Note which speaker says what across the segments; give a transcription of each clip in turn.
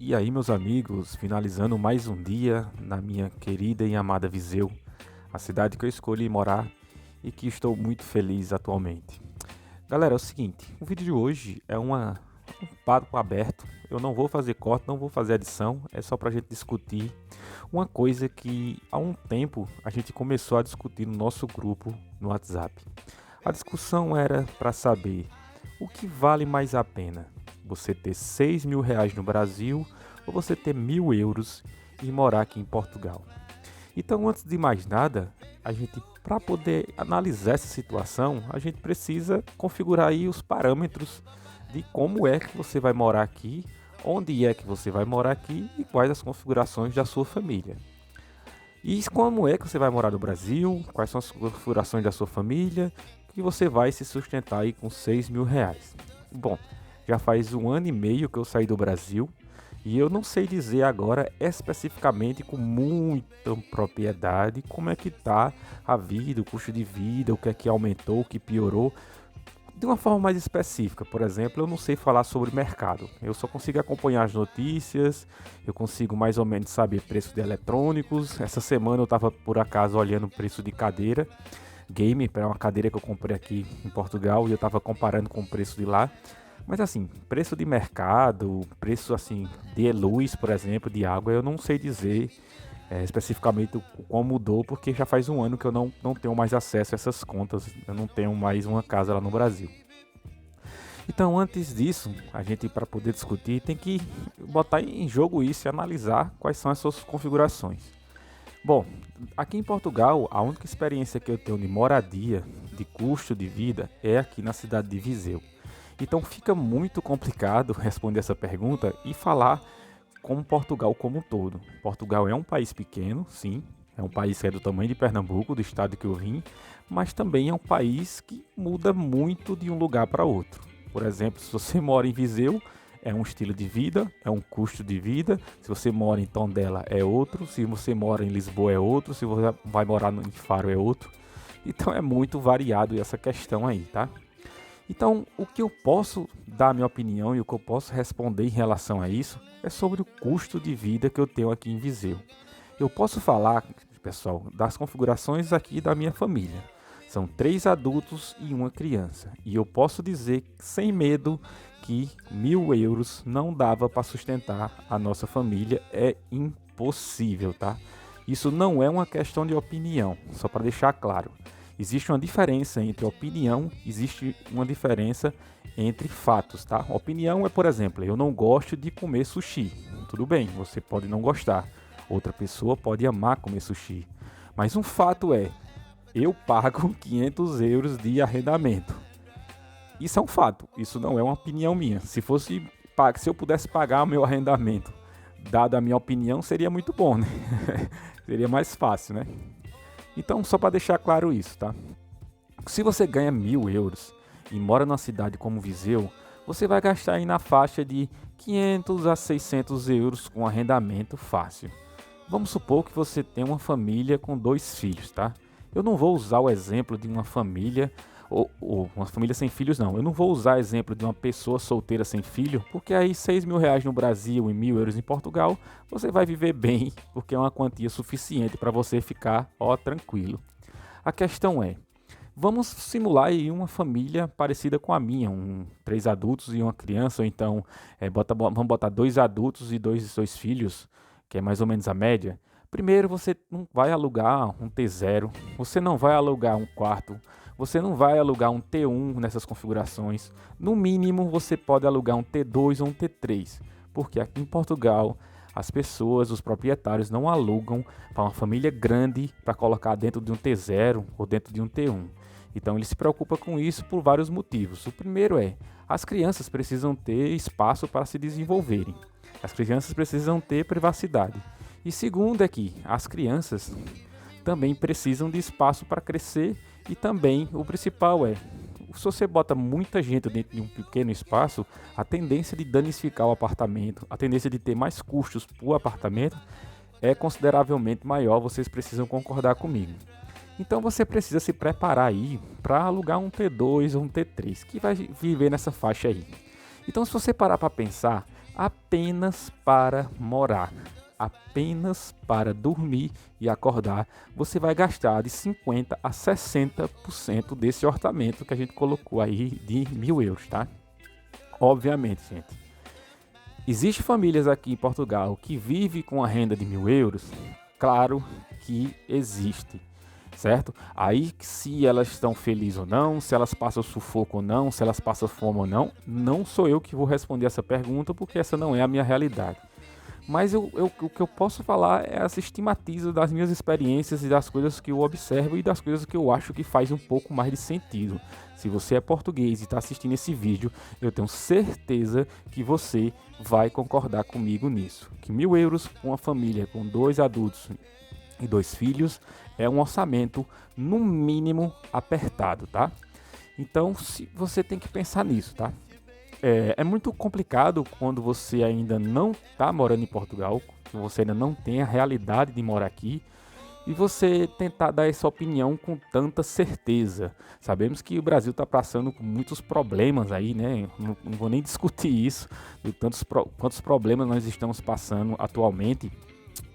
Speaker 1: E aí, meus amigos, finalizando mais um dia na minha querida e amada Viseu, a cidade que eu escolhi morar e que estou muito feliz atualmente. Galera, é o seguinte, o vídeo de hoje é um papo aberto. Eu não vou fazer corte, não vou fazer edição, é só pra gente discutir uma coisa que há um tempo a gente começou a discutir no nosso grupo no WhatsApp. A discussão era para saber o que vale mais a pena, você ter R$ 6.000 no Brasil ou você ter 1.000 euros e morar aqui em Portugal. Então, antes de mais nada, para poder analisar essa situação, a gente precisa configurar aí os parâmetros de como é que você vai morar aqui, onde é que você vai morar aqui e quais as configurações da sua família. E como é que você vai morar no Brasil, quais são as configurações da sua família, que você vai se sustentar aí com R$ 6.000. Bom, já faz 1 ano e meio que eu saí do Brasil e eu não sei dizer agora especificamente com muita propriedade como é que tá a vida, o custo de vida, o que é que aumentou, o que piorou. De uma forma mais específica, por exemplo, eu não sei falar sobre mercado. Eu só consigo acompanhar as notícias, eu consigo mais ou menos saber preço de eletrônicos. Essa semana eu estava por acaso olhando o preço de cadeira game, para uma cadeira que eu comprei aqui em Portugal e eu estava comparando com o preço de lá. Mas assim, preço de mercado, preço assim de luz, por exemplo, de água, eu não sei dizer especificamente como mudou, porque já faz 1 ano que eu não tenho mais acesso a essas contas, eu não tenho mais uma casa lá no Brasil. Então, antes disso, a gente, para poder discutir, tem que botar em jogo isso e analisar quais são as suas configurações. Bom, aqui em Portugal, a única experiência que eu tenho de moradia, de custo de vida, é aqui na cidade de Viseu. Então fica muito complicado responder essa pergunta e falar como Portugal como um todo. Portugal é um país pequeno, sim, é um país que é do tamanho de Pernambuco, do estado que eu vim, mas também é um país que muda muito de um lugar para outro. Por exemplo, se você mora em Viseu, é um estilo de vida, é um custo de vida. Se você mora em Tondela, é outro. Se você mora em Lisboa, é outro. Se você vai morar em Faro, é outro. Então é muito variado essa questão aí, tá? Então, o que eu posso dar a minha opinião e o que eu posso responder em relação a isso é sobre o custo de vida que eu tenho aqui em Viseu. Eu posso falar, pessoal, das configurações aqui da minha família. São 3 adultos e uma criança. E eu posso dizer sem medo que 1.000 euros não dava para sustentar a nossa família. É impossível, tá? Isso não é uma questão de opinião, só para deixar claro. Existe uma diferença entre opinião, existe uma diferença entre fatos, tá? Opinião é, por exemplo, eu não gosto de comer sushi. Tudo bem, você pode não gostar. Outra pessoa pode amar comer sushi. Mas um fato é, eu pago 500 euros de arrendamento. Isso é um fato, isso não é uma opinião minha. Se eu pudesse pagar o meu arrendamento, dado a minha opinião, seria muito bom, né? Seria mais fácil, né? Então, só para deixar claro isso, tá? Se você ganha 1.000 euros e mora numa cidade como Viseu, você vai gastar aí na faixa de 500 a 600 euros com arrendamento fácil. Vamos supor que você tem uma família com 2 filhos, tá? Eu não vou usar o exemplo de uma família ou uma família sem filhos, não. Eu não vou usar o exemplo de uma pessoa solteira sem filho, porque aí R$ 6.000 no Brasil e 1.000 euros em Portugal, você vai viver bem, porque é uma quantia suficiente para você ficar, tranquilo. A questão é, vamos simular aí uma família parecida com a minha, 3 adultos e uma criança, ou então vamos botar 2 adultos e dois filhos, que é mais ou menos a média. Primeiro, você não vai alugar um T0, você não vai alugar um quarto, você não vai alugar um T1 nessas configurações. No mínimo, você pode alugar um T2 ou um T3, porque aqui em Portugal, as pessoas, os proprietários não alugam para uma família grande para colocar dentro de um T0 ou dentro de um T1. Então ele se preocupa com isso por vários motivos. O primeiro é, as crianças precisam ter espaço para se desenvolverem. As crianças precisam ter privacidade. E segundo é que as crianças também precisam de espaço para crescer e também o principal é, se você bota muita gente dentro de um pequeno espaço, a tendência de danificar o apartamento, a tendência de ter mais custos para o apartamento é consideravelmente maior, vocês precisam concordar comigo. Então você precisa se preparar aí para alugar um T2 ou um T3, que vai viver nessa faixa aí. Então se você parar para pensar, apenas para morar. Apenas para dormir e acordar, você vai gastar de 50% a 60% desse orçamento que a gente colocou aí de 1.000 euros, tá? Obviamente, gente. Existem famílias aqui em Portugal que vivem com a renda de 1.000 euros? Claro que existe, certo? Aí, se elas estão felizes ou não, se elas passam sufoco ou não, se elas passam fome ou não, não sou eu que vou responder essa pergunta, porque essa não é a minha realidade. Mas o que eu posso falar é as estimativas das minhas experiências e das coisas que eu observo e das coisas que eu acho que faz um pouco mais de sentido. Se você é português e está assistindo esse vídeo, eu tenho certeza que você vai concordar comigo nisso. Que 1.000 euros com uma família com 2 adultos e 2 filhos é um orçamento no mínimo apertado, tá? Então, você tem que pensar nisso, tá? É muito complicado quando você ainda não está morando em Portugal, que você ainda não tem a realidade de morar aqui, e você tentar dar essa opinião com tanta certeza. Sabemos que o Brasil está passando por muitos problemas aí, né? Não vou nem discutir isso, de quantos problemas nós estamos passando atualmente.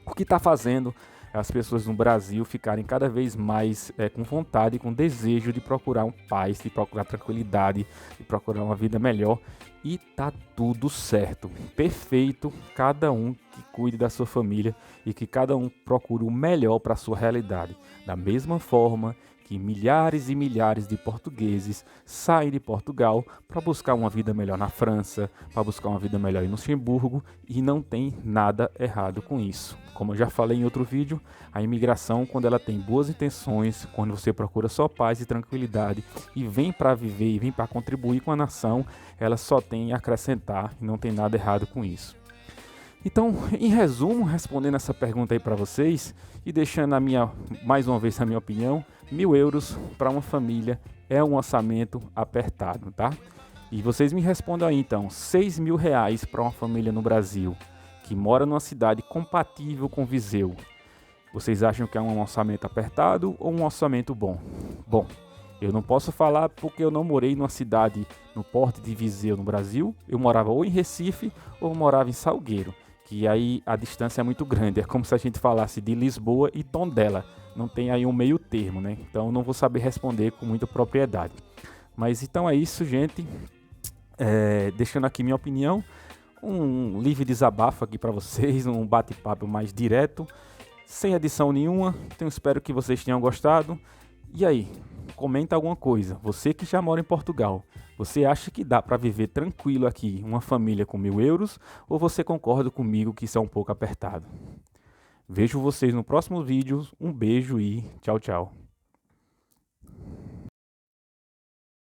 Speaker 1: O que está fazendo as pessoas no Brasil ficarem cada vez mais com vontade, com desejo de procurar um paz, de procurar tranquilidade, de procurar uma vida melhor. E tá tudo certo, perfeito, cada um que cuide da sua família e que cada um procure o melhor para a sua realidade. Da mesma forma que milhares e milhares de portugueses saem de Portugal para buscar uma vida melhor na França, para buscar uma vida melhor em Luxemburgo, e não tem nada errado com isso. Como eu já falei em outro vídeo, a imigração, quando ela tem boas intenções, quando você procura só paz e tranquilidade e vem para viver e vem para contribuir com a nação, ela só tem a acrescentar e não tem nada errado com isso. Então, em resumo, respondendo essa pergunta aí para vocês e deixando mais uma vez a minha opinião, 1.000 euros para uma família é um orçamento apertado, tá? E vocês me respondam aí então, 6.000 reais para uma família no Brasil que mora numa cidade compatível com Viseu, vocês acham que é um orçamento apertado ou um orçamento bom? Bom, eu não posso falar porque eu não morei numa cidade no porte de Viseu no Brasil, eu morava ou em Recife ou morava em Salgueiro. Que aí a distância é muito grande, é como se a gente falasse de Lisboa e Tondela, não tem aí um meio termo, né? Então não vou saber responder com muita propriedade. Mas então é isso, gente, deixando aqui minha opinião, um livre desabafo aqui para vocês, um bate-papo mais direto, sem edição nenhuma, então espero que vocês tenham gostado. E aí, comenta alguma coisa, você que já mora em Portugal, você acha que dá para viver tranquilo aqui, uma família com 1.000 euros, ou você concorda comigo que isso é um pouco apertado? Vejo vocês no próximo vídeo, um beijo e tchau, tchau.